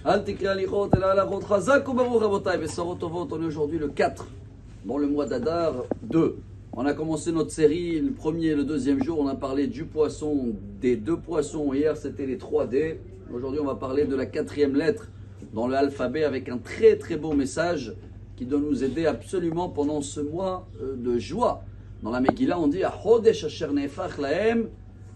On est aujourd'hui le 4 dans le mois d'Adar 2. On a commencé notre série, le premier et le deuxième jour, on a parlé du poisson, des deux poissons. Hier, c'était les 3D. Aujourd'hui, on va parler de la 4e lettre dans l'alphabet avec un très très beau message qui doit nous aider absolument pendant ce mois de joie. Dans la Megillah, on dit Ahodesh asher nefach lahem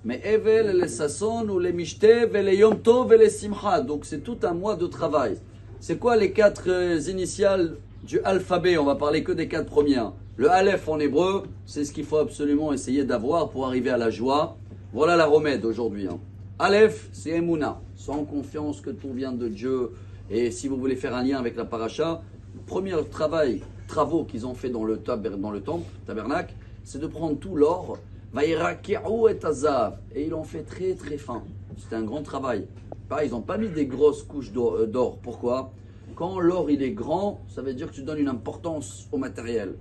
me'evel le sasson ou le mishte vele yom tov vele simcha. Donc c'est tout un mois de travail. C'est quoi les 4 initiales du alphabet? On va parler que des 4 premières. Le Aleph en hébreu, c'est ce qu'il faut absolument essayer d'avoir pour arriver à la joie. Voilà la remède aujourd'hui. Aleph, c'est Emouna, sans confiance que tout vient de Dieu. Et si vous voulez faire un lien avec la paracha, le premier travaux qu'ils ont fait dans le temple, tabernacle, c'est de prendre tout l'or, Vaïrake'ou et Azav, et ils l'ont fait très très fin. C'était un grand travail. Ils n'ont pas mis des grosses couches d'or. Pourquoi? Quand l'or il est grand, ça veut dire que tu donnes une importance au matériel.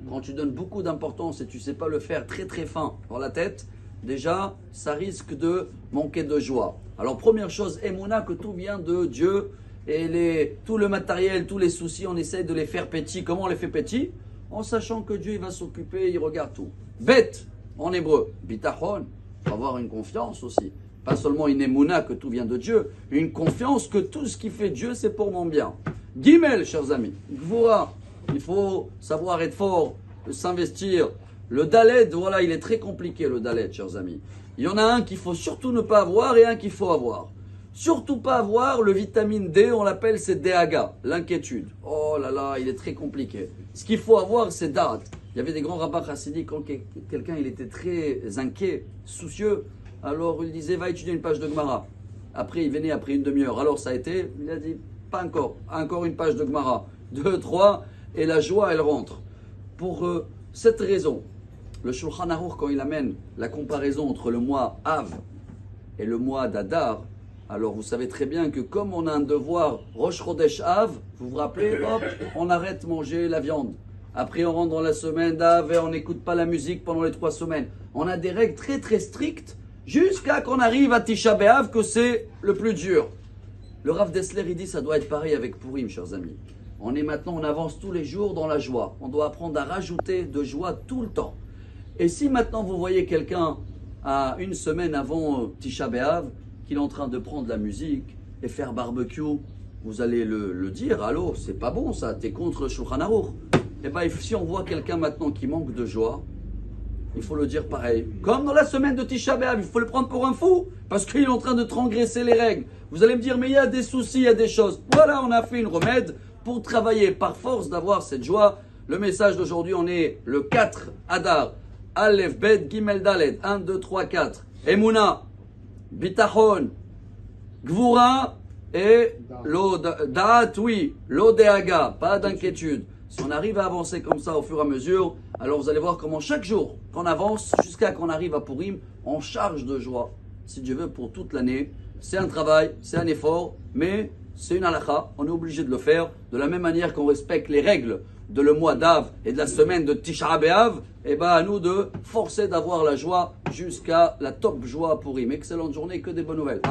Quand tu donnes beaucoup d'importance et tu ne sais pas le faire très très fin dans la tête, déjà ça risque de manquer de joie. Alors première chose, Emouna, que tout vient de Dieu, et tout le matériel, tous les soucis, on essaie de les faire petits. Comment on les fait petits? En sachant que Dieu il va s'occuper, il regarde tout. Bête en hébreu, bitachon, avoir une confiance aussi. Pas seulement une Emouna que tout vient de Dieu, une confiance que tout ce qui fait Dieu c'est pour mon bien. Gimel, chers amis, Gvura, il faut savoir être fort, s'investir. Le Dalet, voilà, il est très compliqué le Dalet, chers amis. Il y en a un qu'il faut surtout ne pas avoir et un qu'il faut avoir. Surtout pas avoir le vitamine D, on l'appelle c'est Dahaga, l'inquiétude. Oh là là, il est très compliqué. Ce qu'il faut avoir c'est Da'at. Il y avait des grands rabbins chassidiques, quand quelqu'un il était très inquiet, soucieux, alors il disait va étudier une page de Gemara. Après il venait après une demi-heure. Alors ça a été, il a dit pas encore une page de Gemara. 2, 3 et la joie elle rentre. Pour cette raison, le Shulchan Aruch quand il amène la comparaison entre le mois Av et le mois d'Adar, alors vous savez très bien que comme on a un devoir Rosh Chodesh Av, vous vous rappelez, hop, on arrête de manger la viande. Après on rentre dans la semaine d'Av et on n'écoute pas la musique pendant les 3 semaines. On a des règles très très strictes jusqu'à qu'on arrive à Tisha B'Av que c'est le plus dur. Le Rav Dessler il dit ça doit être pareil avec Purim, chers amis. On avance tous les jours dans la joie. On doit apprendre à rajouter de joie tout le temps. Et si maintenant vous voyez quelqu'un à une semaine avant Tisha B'Av qu'il est en train de prendre la musique et faire barbecue, vous allez le dire, allô, c'est pas bon ça, t'es contre le Shulchan Aruch. Et bien si on voit quelqu'un maintenant qui manque de joie, il faut le dire pareil. Comme dans la semaine de Tisha B'Av, il faut le prendre pour un fou parce qu'il est en train de transgresser les règles. Vous allez me dire, mais il y a des soucis, il y a des choses. Voilà, on a fait une remède pour travailler par force d'avoir cette joie. Le message d'aujourd'hui, on est le 4 Adar. Aleph, Bet, Gimel, Dalet. 1, 2, 3, 4. Emouna, Bitachon, Gvura et Da'at, oui, l'Odehaga, pas d'inquiétude. Si on arrive à avancer comme ça au fur et à mesure, alors vous allez voir comment chaque jour qu'on avance jusqu'à qu'on arrive à Purim, on charge de joie, si Dieu veut, pour toute l'année. C'est un travail, c'est un effort, mais c'est une halakha, on est obligé de le faire. De la même manière qu'on respecte les règles de le mois d'Av et de la semaine de Tisha B'Av, et ben à nous de forcer d'avoir la joie jusqu'à la top joie à Purim. Excellente journée, que des bonnes nouvelles.